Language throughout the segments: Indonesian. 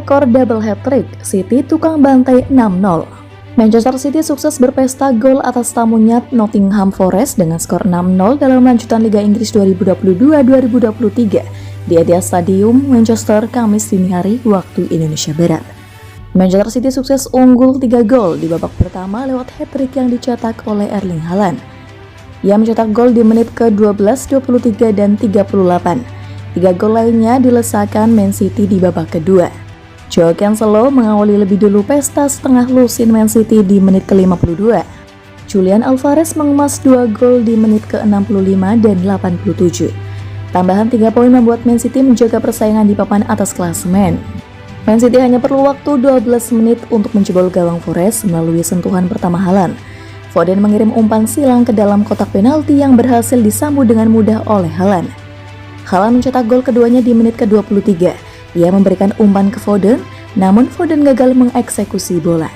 rekor double hat-trick, City tukang bantai 6-0. Manchester City sukses berpesta gol atas tamunya Nottingham Forest dengan skor 6-0 dalam lanjutan Liga Inggris 2022-2023 di Etihad Stadium, Manchester, Kamis dini hari waktu Indonesia Barat. Manchester City sukses unggul 3 gol di babak pertama lewat hat-trick yang dicetak oleh Erling Haaland. Ia mencetak gol di menit ke-12, 23, dan 38. 3 gol lainnya dilesakan Man City di babak kedua. Joao Cancelo mengawali lebih dulu pesta setengah lusin Man City di menit ke-52. Julian Alvarez mengemas 2 gol di menit ke-65 dan 87. Tambahan 3 poin membuat Man City menjaga persaingan di papan atas klasemen. Man City hanya perlu waktu 12 menit untuk menjebol gawang Forest melalui sentuhan pertama Haaland. Foden mengirim umpan silang ke dalam kotak penalti yang berhasil disambut dengan mudah oleh Haaland. Haaland mencetak gol keduanya di menit ke-23. Ia memberikan umpan ke Foden, namun Foden gagal mengeksekusi bola.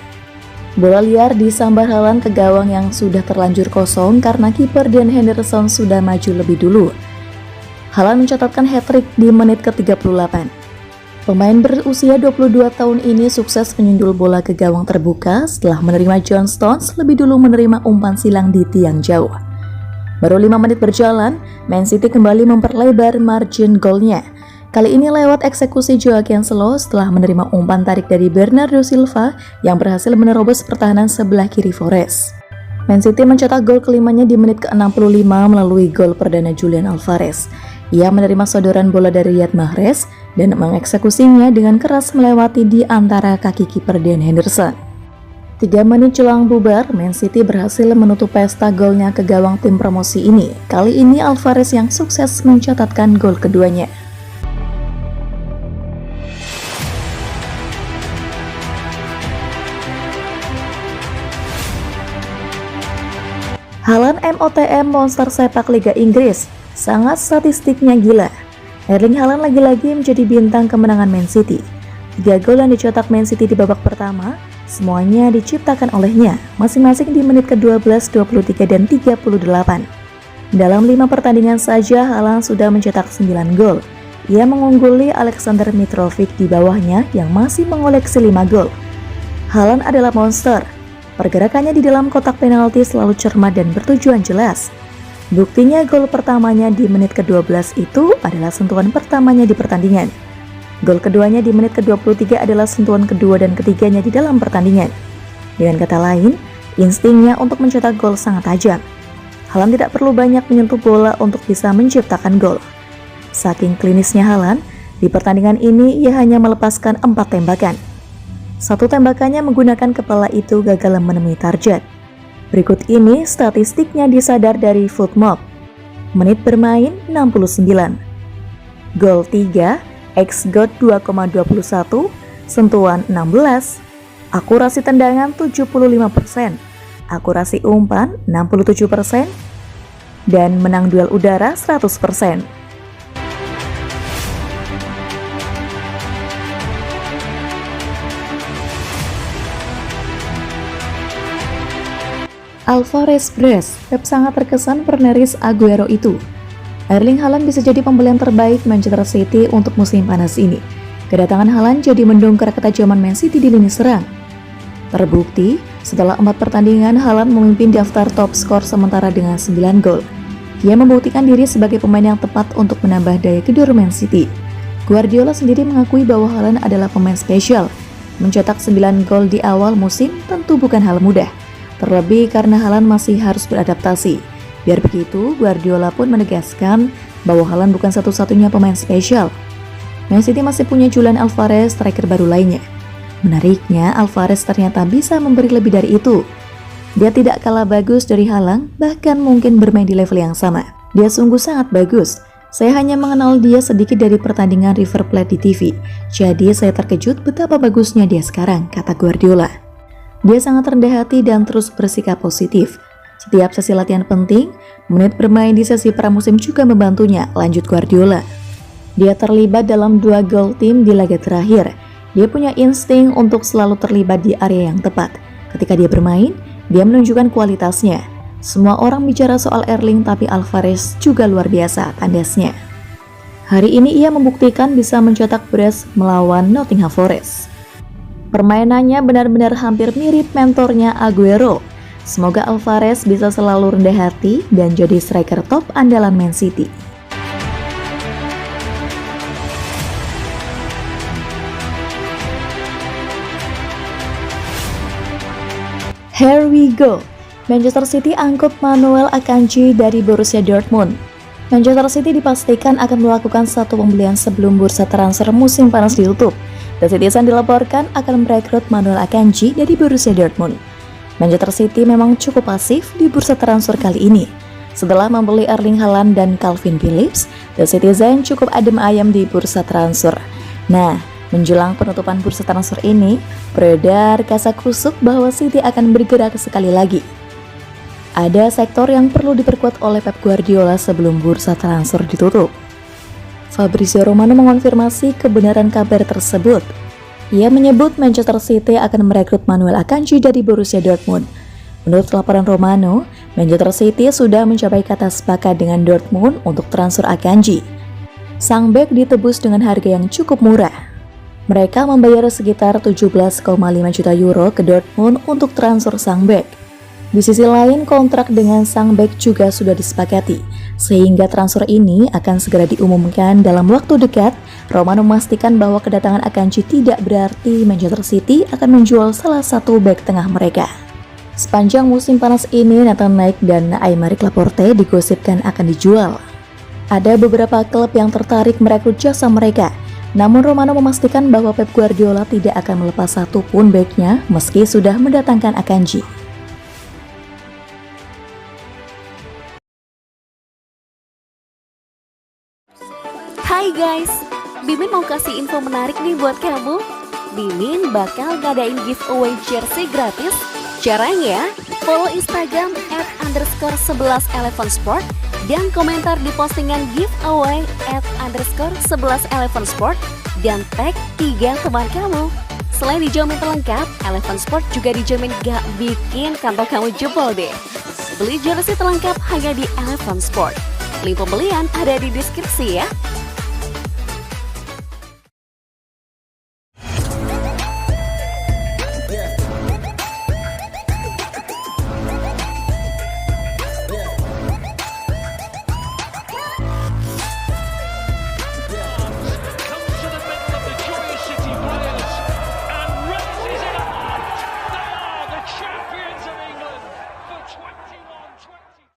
Bola liar disambar Haaland ke gawang yang sudah terlanjur kosong karena kiper Dean Henderson sudah maju lebih dulu. Haaland mencatatkan hat-trick di menit ke-38. Pemain berusia 22 tahun ini sukses menyundul bola ke gawang terbuka setelah menerima John Stones lebih dulu menerima umpan silang di tiang jauh. Baru 5 menit berjalan, Man City kembali memperlebar margin golnya. Kali ini lewat eksekusi Joao Cancelo setelah menerima umpan tarik dari Bernardo Silva yang berhasil menerobos pertahanan sebelah kiri Forest. Man City mencetak gol kelimanya di menit ke-65 melalui gol perdana Julian Alvarez. Ia menerima sodoran bola dari Riyad Mahrez dan mengeksekusinya dengan keras melewati di antara kaki kiper Dean Henderson. 3 menit jelang bubar, Man City berhasil menutup pesta golnya ke gawang tim promosi ini. Kali ini Alvarez yang sukses mencatatkan gol keduanya. Haaland MOTM monster sepak Liga Inggris, sangat statistiknya gila. Erling Haaland lagi-lagi menjadi bintang kemenangan Man City. 3 gol yang dicetak Man City di babak pertama, semuanya diciptakan olehnya, masing-masing di menit ke-12, 23, dan 38. Dalam 5 pertandingan saja, Haaland sudah mencetak 9 gol. Ia mengungguli Alexander Mitrovic di bawahnya yang masih mengoleksi 5 gol. Haaland adalah monster. Pergerakannya di dalam kotak penalti selalu cermat dan bertujuan jelas. Buktinya gol pertamanya di menit ke-12 itu adalah sentuhan pertamanya di pertandingan. Gol keduanya di menit ke-23 adalah sentuhan kedua dan ketiganya di dalam pertandingan. Dengan kata lain, instingnya untuk mencetak gol sangat tajam. Haaland tidak perlu banyak menyentuh bola untuk bisa menciptakan gol. Saking klinisnya Haaland, di pertandingan ini ia hanya melepaskan 4 tembakan. 1 tembakannya menggunakan kepala itu gagal menemui target. Berikut ini statistiknya disadar dari Footmob. Menit bermain 69. Gol 3, xGOAT 2,21, sentuhan 16, akurasi tendangan 75%, akurasi umpan 67%, dan menang duel udara 100%. Alvarez brace, Pep sangat terkesan peneris Aguero itu. Erling Haaland bisa jadi pembelian terbaik Manchester City untuk musim panas ini. Kedatangan Haaland jadi mendongkrak ketajaman Man City di lini serang. Terbukti, setelah 4 pertandingan Haaland memimpin daftar top skor sementara dengan 9 gol. Ia membuktikan diri sebagai pemain yang tepat untuk menambah daya gedor Man City. Guardiola sendiri mengakui bahwa Haaland adalah pemain spesial. Mencetak 9 gol di awal musim tentu bukan hal mudah. Terlebih karena Haaland masih harus beradaptasi. Biar begitu, Guardiola pun menegaskan bahwa Haaland bukan satu-satunya pemain spesial. Man City masih punya Julian Alvarez, striker baru lainnya. Menariknya, Alvarez ternyata bisa memberi lebih dari itu. Dia tidak kalah bagus dari Haaland, bahkan mungkin bermain di level yang sama. Dia sungguh sangat bagus. Saya hanya mengenal dia sedikit dari pertandingan River Plate di TV. Jadi saya terkejut betapa bagusnya dia sekarang, kata Guardiola. Dia sangat rendah hati dan terus bersikap positif. Setiap sesi latihan penting, menit bermain di sesi pramusim juga membantunya, lanjut Guardiola. Dia terlibat dalam 2 gol tim di laga terakhir. Dia punya insting untuk selalu terlibat di area yang tepat. Ketika dia bermain, dia menunjukkan kualitasnya. Semua orang bicara soal Erling, tapi Alvarez juga luar biasa, tandasnya. Hari ini ia membuktikan bisa mencetak brace melawan Nottingham Forest. Permainannya benar-benar hampir mirip mentornya Aguero. Semoga Alvarez bisa selalu rendah hati dan jadi striker top andalan Man City. Here we go. Manchester City angkut Manuel Akanji dari Borussia Dortmund. Manchester City dipastikan akan melakukan satu pembelian sebelum bursa transfer musim panas ditutup. The Citizen dilaporkan akan merekrut Manuel Akanji dari Borussia Dortmund. Manchester City memang cukup pasif di bursa transfer kali ini. Setelah membeli Erling Haaland dan Calvin Phillips, The Citizen cukup adem ayam di bursa transfer. Nah, menjelang penutupan bursa transfer ini, beredar kasakusuk bahwa City akan bergerak sekali lagi. Ada sektor yang perlu diperkuat oleh Pep Guardiola sebelum bursa transfer ditutup. Fabrizio Romano mengonfirmasi kebenaran kabar tersebut. Ia menyebut Manchester City akan merekrut Manuel Akanji dari Borussia Dortmund. Menurut laporan Romano, Manchester City sudah mencapai kata sepakat dengan Dortmund untuk transfer Akanji. Sang bek ditebus dengan harga yang cukup murah. Mereka membayar sekitar 17,5 juta euro ke Dortmund untuk transfer sang bek. Di sisi lain, kontrak dengan sang bek juga sudah disepakati, sehingga transfer ini akan segera diumumkan dalam waktu dekat. Romano memastikan bahwa kedatangan Akanji tidak berarti Manchester City akan menjual salah satu bek tengah mereka. Sepanjang musim panas ini, Nathan Ake dan Aymeric Laporte digosipkan akan dijual. Ada beberapa klub yang tertarik merekrut jasa mereka, namun Romano memastikan bahwa Pep Guardiola tidak akan melepas satupun beknya meski sudah mendatangkan Akanji. Hai guys, Mimin mau kasih info menarik nih buat kamu. Mimin bakal ngadain giveaway jersey gratis. Caranya, follow Instagram @_11elevensport dan komentar di postingan giveaway @_11elevensport dan tag 3 teman kamu. Selain dijamin terlengkap, Eleven Sport juga dijamin gak bikin kantong kamu jebol deh. Beli jersey terlengkap hanya di Eleven Sport. Link pembelian ada di deskripsi ya.